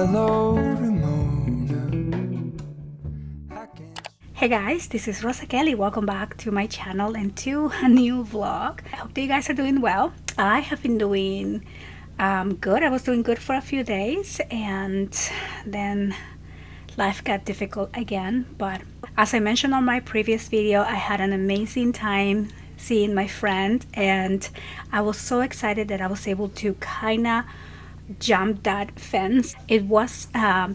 Hello, Ramona. Hey guys, this is Rosa Kelly. Welcome back to my channel and to a new vlog. I hope that you guys are doing well. I have been doing good. I was doing good for a few days and then life got difficult again. But as I mentioned on my previous video, I had an amazing time seeing my friend and I was so excited that I was able to kind of jump that fence. It was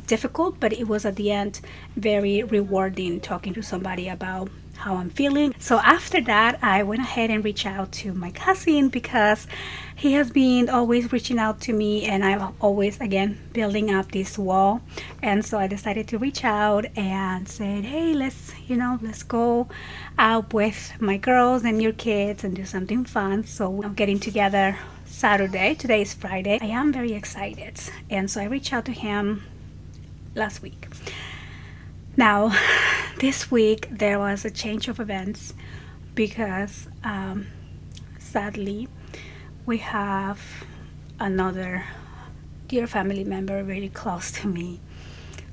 difficult, but it was at the end very rewarding talking to somebody about how I'm feeling. So after that, I went ahead and reached out to my cousin because he has been always reaching out to me and I'm always again building up this wall. And so I decided to reach out and said, hey, let's go out with my girls and your kids and do something fun. So we're getting together Saturday. Today is Friday. I am very excited. And so I reached out to him last week. Now, this week there was a change of events because sadly we have another dear family member really close to me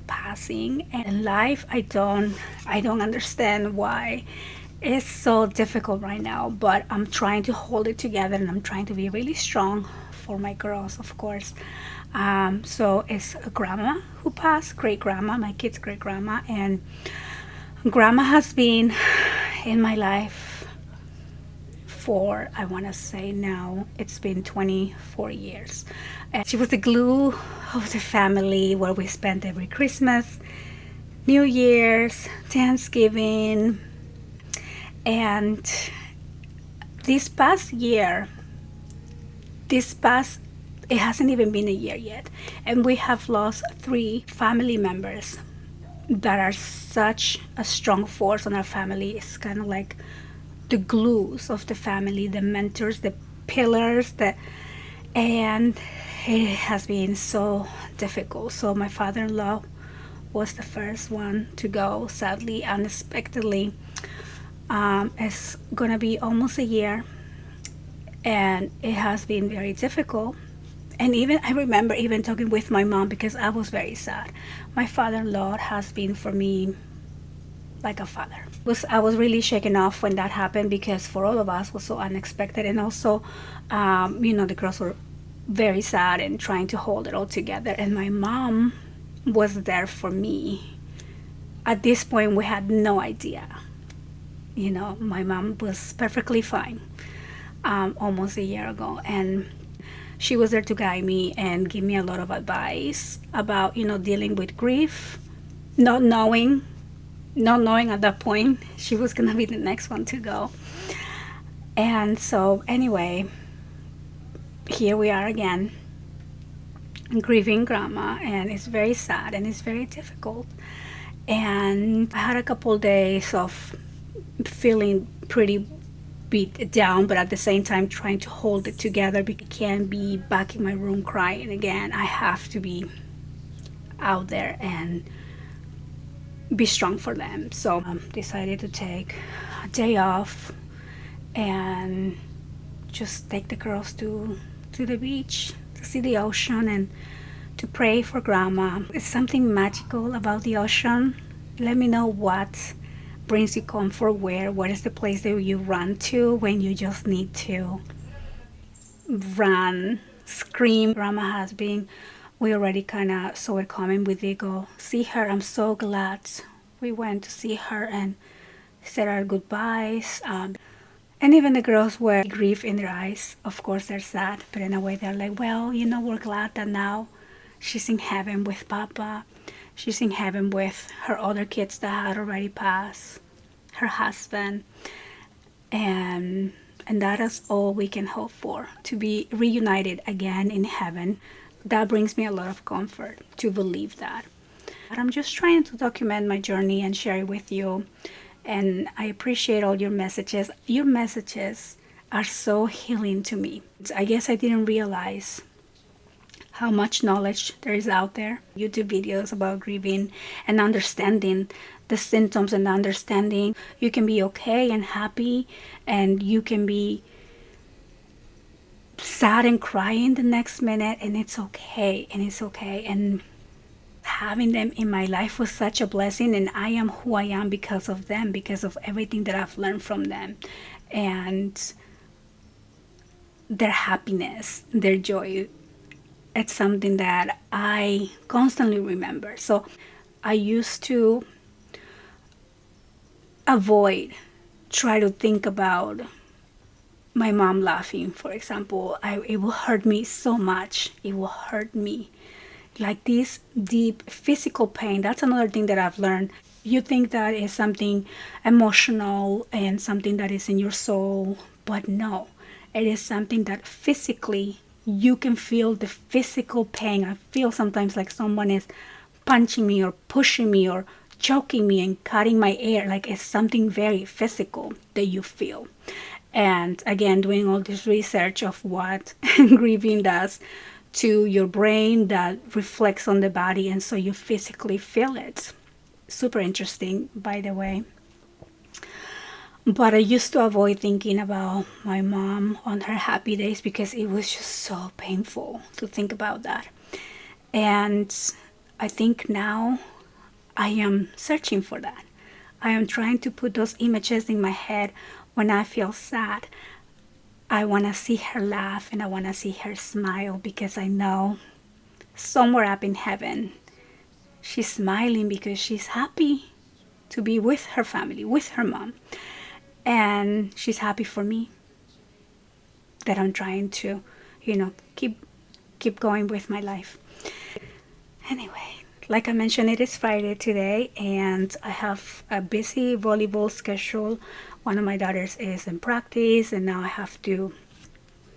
passing. And in life, I don't understand why it's so difficult right now, but I'm trying to hold it together and I'm trying to be really strong for my girls, of course. So it's a grandma who passed, great grandma, my kid's great grandma, and grandma has been in my life for, I want to say now, it's been 24 years. And she was the glue of the family where we spent every Christmas, New Year's, Thanksgiving. And this past year, it hasn't even been a year yet, and we have lost 3 family members that are such a strong force on our family. It's kind of like the glues of the family, the mentors, the pillars, and it has been so difficult. So my father-in-law was the first one to go, sadly, unexpectedly. It's gonna be almost a year and it has been very difficult. And even I remember even talking with my mom because I was very sad. My father-in-law has been for me like a father. I was really shaken off when that happened because for all of us it was so unexpected. And also the girls were very sad and trying to hold it all together, and my mom was there for me. At this point we had no idea. My mom was perfectly fine almost a year ago, and she was there to guide me and give me a lot of advice about dealing with grief, not knowing at that point she was gonna be the next one to go. And so anyway, here we are again grieving grandma, and it's very sad and it's very difficult. And I had a couple days of feeling pretty beat down, but at the same time trying to hold it together because I can't be back in my room crying again. I have to be out there and be strong for them. So I decided to take a day off and just take the girls to the beach to see the ocean and to pray for grandma. It's something magical about the ocean. Let me know what brings you comfort. What is the place that you run to when you just need to run, scream? Grandma has been, we already kind of saw it coming. We did go see her. I'm so glad we went to see her and said our goodbyes. And even the girls were grief in their eyes. Of course they're sad, but in a way they're like, well, we're glad that now she's in heaven with Papa. She's in heaven with her other kids that had already passed, her husband, and that is all we can hope for, to be reunited again in heaven. That brings me a lot of comfort to believe that. But I'm just trying to document my journey and share it with you, and I appreciate all your messages. Your messages are so healing to me. I guess I didn't realize how much knowledge there is out there. YouTube videos about grieving and understanding the symptoms and understanding you can be okay and happy, and you can be sad and crying the next minute, and it's okay. And Having them in my life was such a blessing, and I am who I am because of them, because of everything that I've learned from them, and their happiness, their joy. It's something that I constantly remember. So I used to avoid, try to think about my mom laughing, for example. It will hurt me so much. It will hurt me. Like this deep physical pain. That's another thing that I've learned. You think that is something emotional and something that is in your soul, but no, it is something that physically you can feel the physical pain. I feel sometimes like someone is punching me or pushing me or choking me and cutting my air. Like it's something very physical that you feel. And again, doing all this research of what grieving does to your brain that reflects on the body, and so you physically feel it. Super interesting, by the way. But I used to avoid thinking about my mom on her happy days because it was just so painful to think about that. And I think now I am searching for that. I am trying to put those images in my head when I feel sad. I want to see her laugh and I want to see her smile because I know somewhere up in heaven she's smiling because she's happy to be with her family, with her mom. And she's happy for me that I'm trying to, keep going with my life. Anyway, like I mentioned, it is Friday today, and I have a busy volleyball schedule. One of my daughters is in practice, and now I have to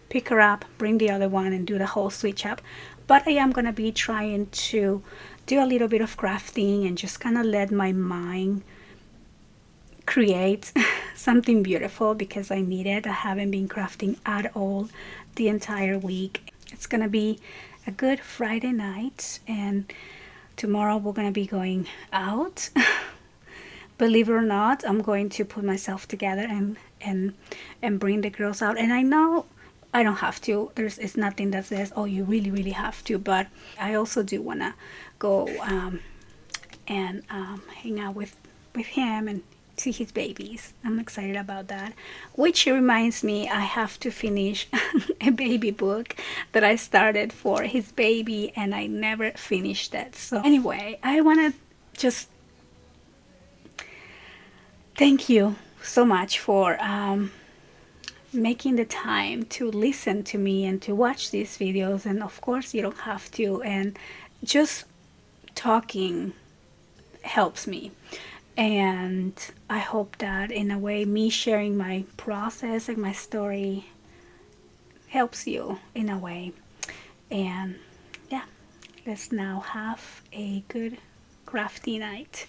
pick her up, bring the other one, and do the whole switch up. But I am going to be trying to do a little bit of crafting and just kind of let my mind create something beautiful because I need it. I haven't been crafting at all the entire week. It's going to be a good Friday night, and tomorrow we're going to be going out. Believe it or not, I'm going to put myself together and bring the girls out. And I know I don't have to. It's nothing that says, oh, you really, really have to. But I also do want to go and hang out with him and see his babies. I'm excited about that. Which reminds me, I have to finish a baby book that I started for his baby and I never finished it. So anyway, I want to just thank you so much for making the time to listen to me and to watch these videos. And of course, you don't have to. And just talking helps me. And I hope that in a way, me sharing my process and my story helps you in a way. And yeah, let's now have a good crafty night.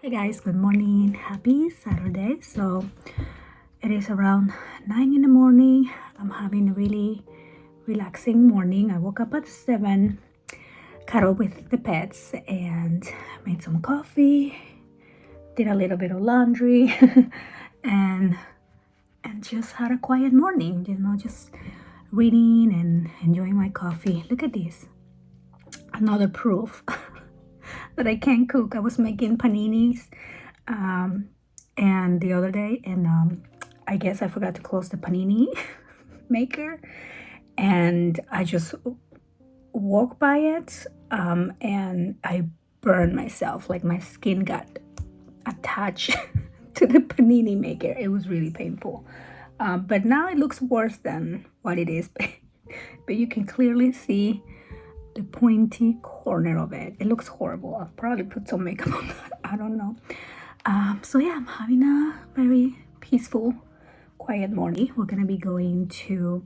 Hey guys, good morning. Happy Saturday. So it is around 9 in the morning. I'm having a really relaxing morning. I woke up at 7. cuddle with the pets and made some coffee, did a little bit of laundry, and just had a quiet morning, just reading and enjoying my coffee. Look at this. Another proof that I can cook. I was making paninis and the other day, and I guess I forgot to close the panini maker, and I just walked by it, and I burned myself. Like my skin got attached to the panini maker. It was really painful, but now it looks worse than what it is. But you can clearly see the pointy corner of it. It looks horrible. I'll probably put some makeup on that. I don't know. So yeah, I'm having a very peaceful, quiet morning. We're gonna be going to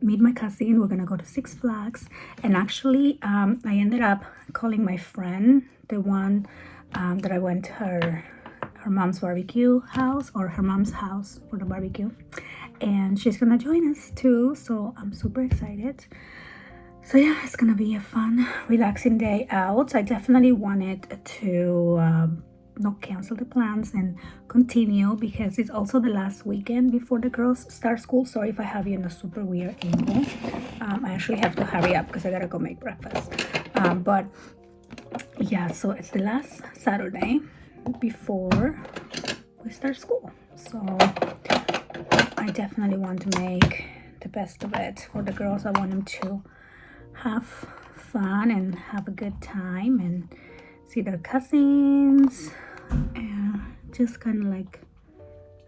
meet my cousin. We're gonna go to Six Flags, and actually I ended up calling my friend, the one that I went to her mom's barbecue house, or her mom's house for the barbecue, and she's gonna join us too, so I'm super excited. So yeah, it's gonna be a fun, relaxing day out. I definitely wanted to not cancel the plans and continue, because it's also the last weekend before the girls start school. Sorry if I have you in a super weird angle. I actually have to hurry up because I gotta go make breakfast. But yeah, so it's the last Saturday before we start school. So I definitely want to make the best of it for the girls. I want them to have fun and have a good time and see their cousins, and just kind of like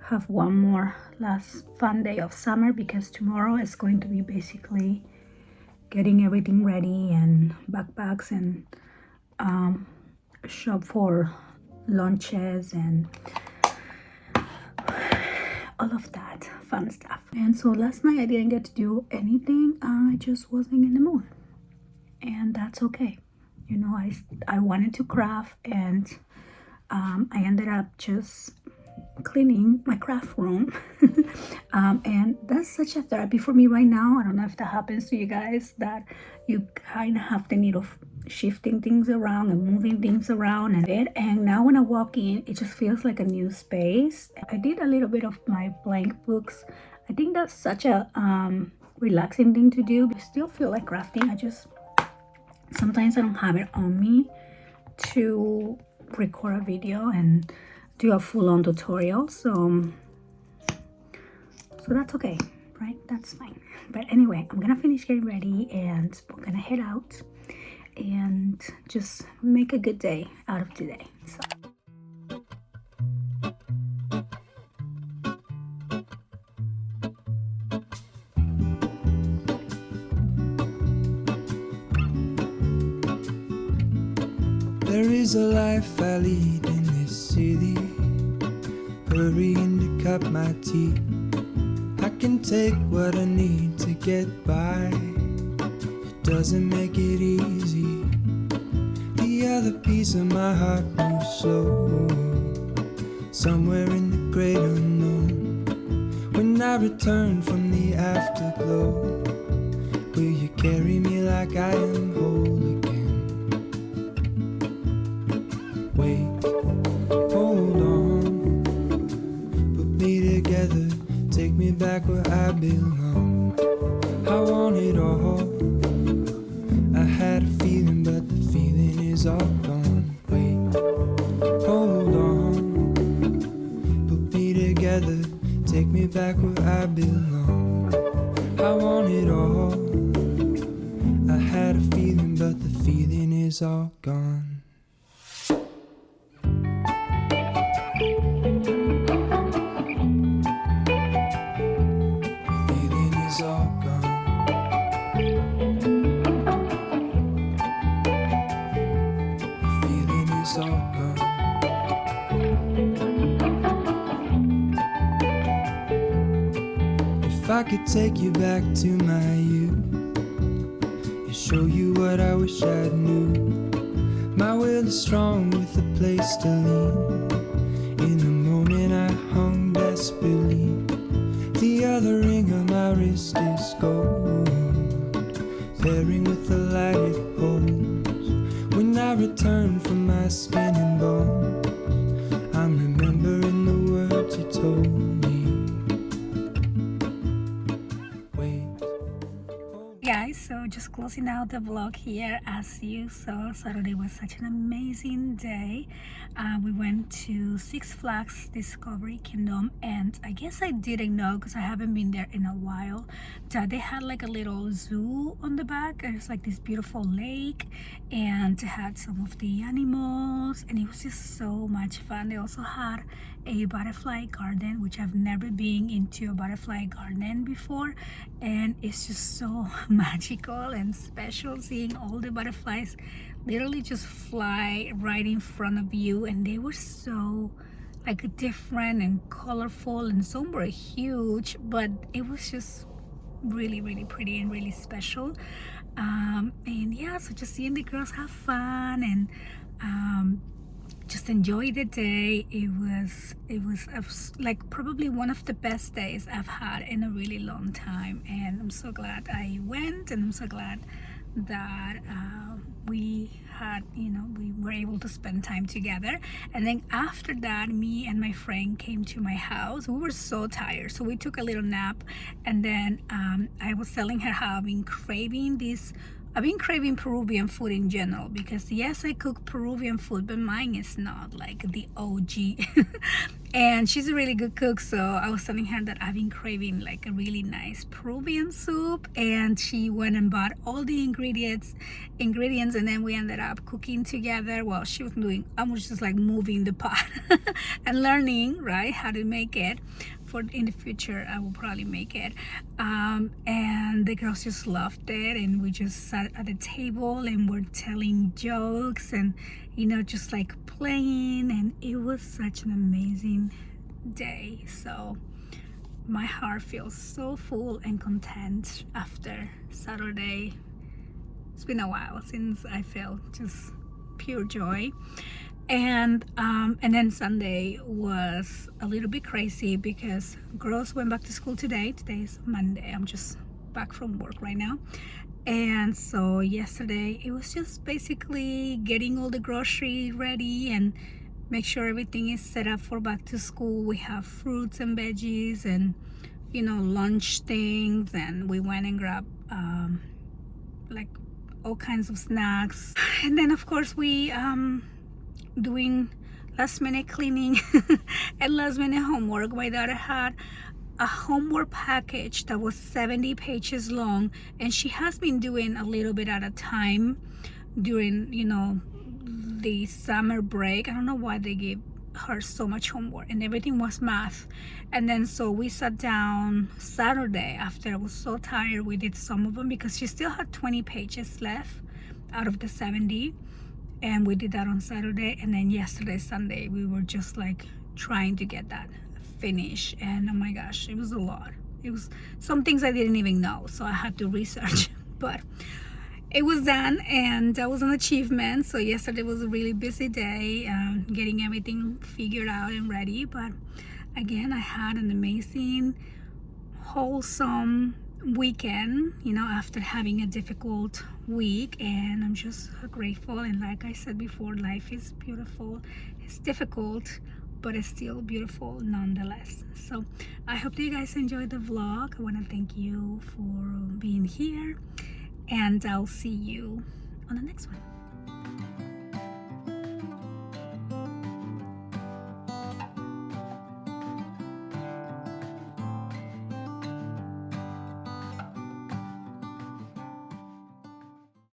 have one more last fun day of summer, because tomorrow is going to be basically getting everything ready and backpacks and shop for lunches and all of that fun stuff. And so last night I didn't get to do anything. I just wasn't in the mood, and that's okay. I wanted to craft, and I ended up just cleaning my craft room. And that's such a therapy for me right now. I don't know if that happens to you guys, that you kind of have the need of shifting things around and moving things around, and now when I walk in, it just feels like a new space. I did a little bit of my blank books. I think that's such a relaxing thing to do. I still feel like crafting. Sometimes I don't have it on me to record a video and do a full-on tutorial, so that's okay, right? That's fine. But anyway, I'm gonna finish getting ready and we're gonna head out and just make a good day out of today. So There is a life I lead in this city, hurrying to cut my teeth. I can take what I need to get by. It doesn't make it easy. The other piece of my heart moves slow, somewhere in the great unknown. When I return from the afterglow, will you carry me like I am whole again? Wait, hold on, put me together, take me back where I belong. I want it all. I had a feeling, but the feeling is all gone. Wait, hold on, put me together, take me back where I belong. I want it all. I had a feeling, but the feeling is all gone. If I could take you back to my youth and show you what I wish I knew, my will is strong with a place to lean. In the moment I hung desperately, the other ring on my wrist is gold. pairing with the light it holds. When I return from my skin and bones, I'm remembering the words you told me. Wait. Guys, so just closing out the vlog here. As you saw, Saturday was such an amazing day. We went to Six Flags Discovery Kingdom, and I guess I didn't know because I haven't been there in a while that they had like a little zoo on the back. There's like this beautiful lake, and they had some of the animals, and it was just so much fun. They also had a butterfly garden, which I've never been into a butterfly garden before, and it's just so magical and special seeing all the butterflies literally just fly right in front of you. And they were so like different and colorful, and some were huge, but it was just really pretty and really special. And yeah, so just seeing the girls have fun and just enjoy the day. It was like probably one of the best days I've had in a really long time, and I'm so glad I went, and I'm so glad that we had, we were able to spend time together. And then after that, me and my friend came to my house. We were so tired, so we took a little nap, and then I was telling her how I've been craving Peruvian food in general, because yes, I cook Peruvian food, but mine is not like the OG. And she's a really good cook, so I was telling her that I've been craving like a really nice Peruvian soup, and she went and bought all the ingredients, and then we ended up cooking together. Well, she was doing, I was just like moving the pot and learning, right, how to make it. For in the future, I will probably make it. And the girls just loved it, and we just sat at the table and we're telling jokes and just like playing, and it was such an amazing day. So my heart feels so full and content after Saturday. It's been a while since I felt just pure joy. And then Sunday was a little bit crazy because girls went back to school today. Today is Monday. I'm just back from work right now. And so yesterday it was just basically getting all the groceries ready and make sure everything is set up for back to school. We have fruits and veggies and lunch things, and we went and grabbed like all kinds of snacks. And then of course we doing last minute cleaning and last minute homework. My daughter had a homework package that was 70 pages long, and she has been doing a little bit at a time during the summer break. I don't know why they gave her so much homework, and everything was math. And then so we sat down Saturday after I was so tired. We did some of them because she still had 20 pages left out of the 70, and we did that on Saturday. And then yesterday, Sunday, we were just like trying to get that finished, and oh my gosh, it was a lot. It was some things I didn't even know, so I had to research. But it was done, and that was an achievement. So yesterday was a really busy day, getting everything figured out and ready. But again, I had an amazing, wholesome weekend, after having a difficult week, and I'm just grateful. And like I said before, life is beautiful. It's difficult, but it's still beautiful nonetheless. So I hope that you guys enjoyed the vlog. I want to thank you for being here, and I'll see you on the next one.